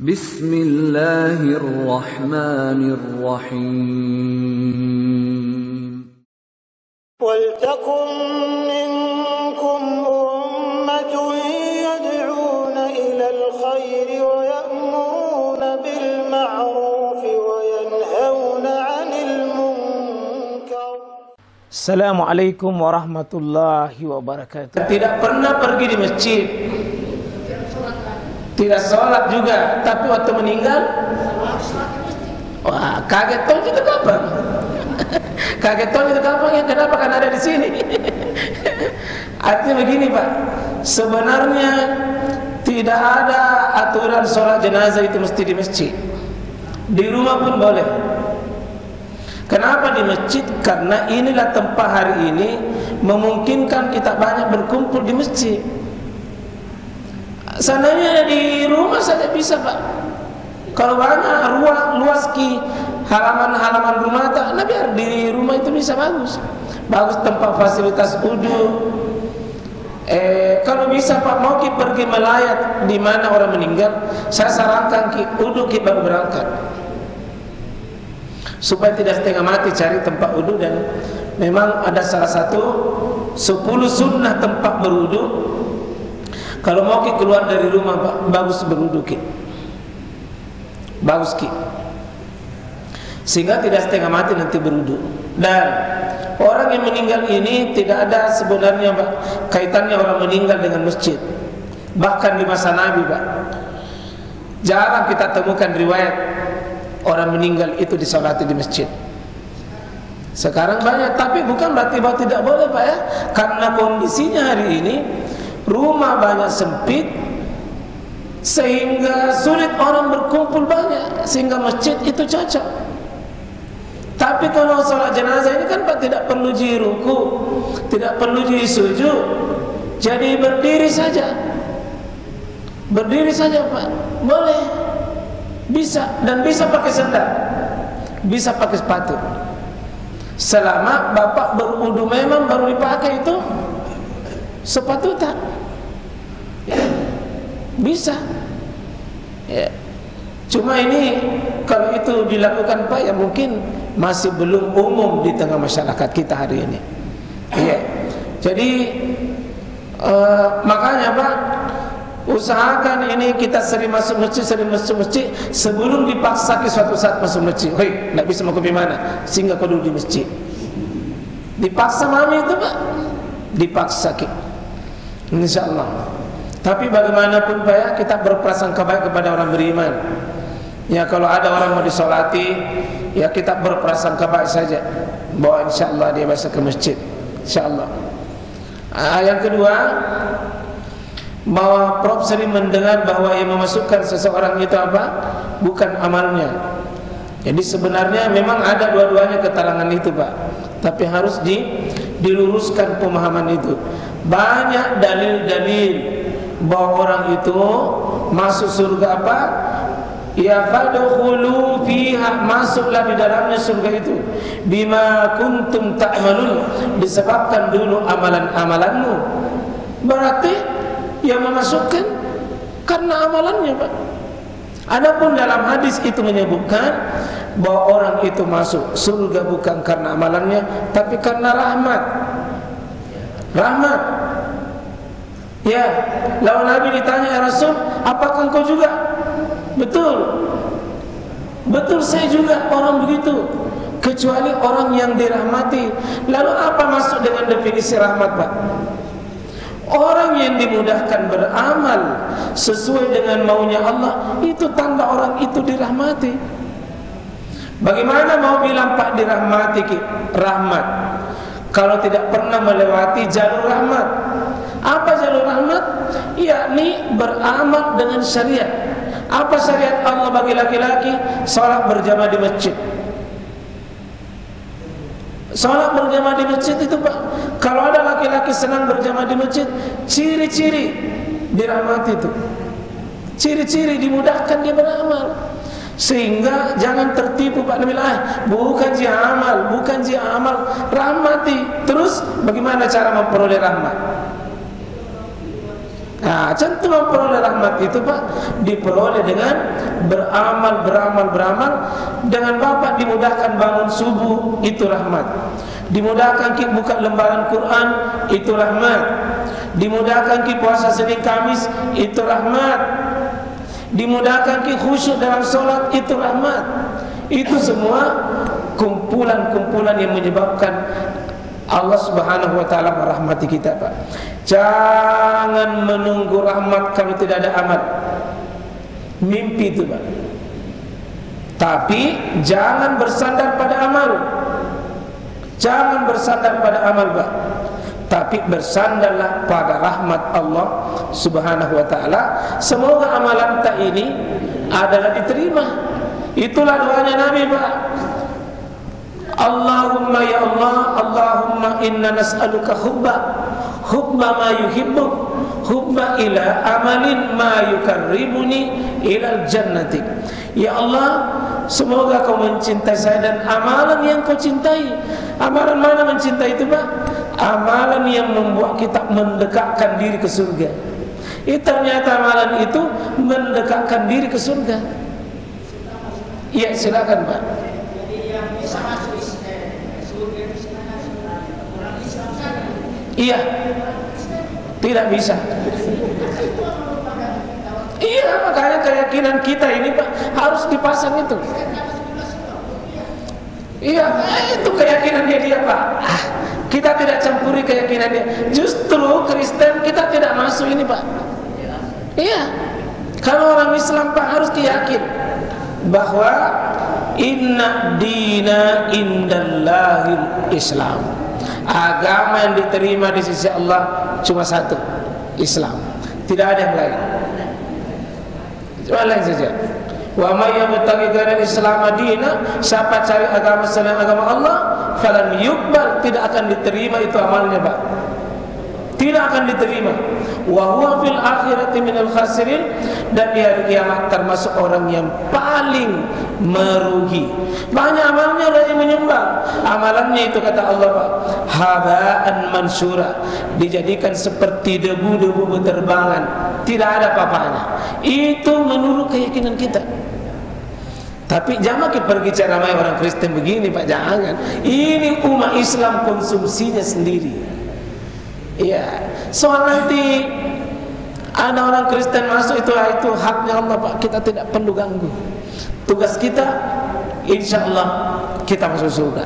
Bismillahirrahmanirrahim. Waltakum minkum ummatun yad'una ilal khairi wa ya'muruna bil ma'rufi wa yanhauna 'anil munkar. Assalamualaikum warahmatullahi wabarakatuh. Tidak pernah pergi di masjid, tidak sholat juga, tapi waktu meninggal, wah, kaget toh itu kapan? Kaget toh itu kapan? Ya kenapa kan ada di sini? Artinya begini Pak, sebenarnya tidak ada aturan sholat jenazah itu mesti di masjid. Di rumah pun boleh. Kenapa di masjid? Karena inilah tempat hari ini memungkinkan kita banyak berkumpul di masjid. Seandainya di rumah saja bisa Pak. Kalau banyak luas halaman-halaman rumah tak, nah biar di rumah itu bisa bagus. Bagus tempat fasilitas wudu. Kalau bisa Pak, mau ki pergi melayat di mana orang meninggal, saya sarankan ki wudu ki baru berangkat. Supaya tidak setengah mati cari tempat wudu, dan memang ada salah satu 10 sunnah tempat berwudu. Kalau mau ki keluar dari rumah Pak, bagus berwudu ki. Bagus ki. Sehingga tidak setengah mati nanti berwudu. Dan orang yang meninggal ini tidak ada sebenarnya Pak kaitannya orang meninggal dengan masjid. Bahkan di masa Nabi Pak, jarang kita temukan riwayat orang meninggal itu disolati di masjid. Sekarang banyak, tapi bukan berarti bahwa tidak boleh Pak ya. Karena kondisinya hari ini rumah banyak sempit, sehingga sulit orang berkumpul banyak, sehingga masjid itu cocok. Tapi kalau sholat jenazah ini kan Pak tidak perlu ruku, tidak perlu sujud, jadi berdiri saja. Berdiri saja Pak, boleh, bisa, dan bisa pakai sandal, bisa pakai sepatu. Selama Bapak berwudu memang baru dipakai itu sepatu tak, ya, bisa. Ya. Cuma ini kalau itu dilakukan Pak, ya mungkin masih belum umum di tengah masyarakat kita hari ini. Ya. Jadi makanya Pak, usahakan ini kita sering masuk masjid, sebelum dipaksa ke suatu saat masuk masjid. Hei, tidak bisa mau ke mana? Sehingga kau duduk di masjid. Dipaksa mami itu Pak, dipaksa ki. InsyaAllah. Tapi bagaimanapun Pak ya, kita berprasangka baik kepada orang beriman. Ya kalau ada orang mau disolati, ya kita berprasangka baik saja bahwa insyaAllah dia bisa ke masjid, insyaAllah. Yang kedua, bahwa Prof sering mendengar bahwa yang memasukkan seseorang itu apa? Bukan amalnya. Jadi sebenarnya memang ada dua-duanya keterangan itu Pak, tapi harus diluruskan pemahaman itu. Banyak dalil-dalil bahwa orang itu masuk surga apa? Ya fadkhulu fiha, masuklah di dalamnya surga itu. Bima kuntum ta'malun, disebabkan dulu amalan-amalanmu. Berarti yang memasukkan karena amalannya Pak. Adapun dalam hadis itu menyebutkan bahwa orang itu masuk surga bukan karena amalannya, tapi karena rahmat. Rahmat. Ya, lalu Nabi ditanya, ya Rasul, apakah engkau juga? Betul. Betul, saya juga orang begitu. Kecuali orang yang dirahmati. Lalu apa masuk dengan definisi rahmat Pak? Orang yang dimudahkan beramal sesuai dengan maunya Allah, itu tanda orang itu dirahmati. Bagaimana mau bilang Pak dirahmati rahmat kalau tidak pernah melewati jalur rahmat? Apa jalur rahmat? Yakni beramal dengan syariat. Apa syariat Allah bagi laki-laki? Salat berjamaah di masjid. Salat berjamaah di masjid itu Pak, kalau ada laki-laki senang berjamaah di masjid, ciri-ciri dirahmati itu, ciri-ciri dimudahkan dia beramal. Sehingga jangan tertipu Pak Nabil, bukan ji amal, rahmati. Terus bagaimana cara memperoleh rahmat? Nah, tentu memperoleh rahmat itu Pak diperoleh dengan beramal dengan Bapak dimudahkan bangun subuh, itu rahmat. Dimudahkan kita buka lembaran Quran, itu rahmat. Dimudahkan kita puasa Senin Kamis, itu rahmat. Dimudahkan kita khusyuk dalam sholat, itu rahmat. Itu semua kumpulan-kumpulan yang menyebabkan Allah Subhanahu wa taala merahmati kita, Pak. Jangan menunggu rahmat kalau tidak ada amal. Mimpi itu, Pak. Tapi jangan bersandar pada amal. Jangan bersandar pada amal, Pak. Tapi bersandarlah pada rahmat Allah Subhanahu wa taala. Semoga amalan kita ini adalah diterima. Itulah doanya Nabi, Pak. Allahumma ya Allah, Allahumma inna nas'aluka hubba ma yuhibbu, hubba ila amalin ma yukarribuni ilal jannati. Ya Allah, semoga kau mencintai saya dan amalan yang kau cintai. Amalan mana mencintai itu, Pak? Amalan yang membuat kita mendekatkan diri ke surga. Ternyata amalan itu mendekatkan diri ke surga. Iya, silakan, Pak. Iya, tidak bisa. Iya, makanya keyakinan kita ini Pak harus dipasang itu. Iya, itu keyakinan dia Pak. Kita tidak campuri keyakinan dia. Justru Kristen kita tidak masuk ini Pak. Iya, kalau orang Islam Pak harus yakin bahwa inna dina indallahil Islam. Agama yang diterima di sisi Allah cuma satu, Islam. Tidak ada yang lain. Cuma lain saja. Wa may yabtaghi ghairal Islam madina, siapa cari agama selain agama Allah, falan yuqbal, tidak akan diterima itu amalnya, Pak. Tidak akan diterima. Wa huwa fil akhirati minal khasirin, dan di hari kiamat termasuk orang yang paling merugi. Banyak amalnya orang yang menyumbang. Amalannya itu kata Allah Pak, haba'an mansura, dijadikan seperti debu-debu berterbangan, tidak ada apa-apanya. Itu menurut keyakinan kita. Tapi jangan kita pergi cara ramai orang Kristen begini Pak, jangan. Ini umat Islam konsumsinya sendiri. Iya, soal nanti ada orang Kristen masuk itu haknya Allah Pak, kita tidak perlu ganggu. Tugas kita insya Allah kita masuk surga.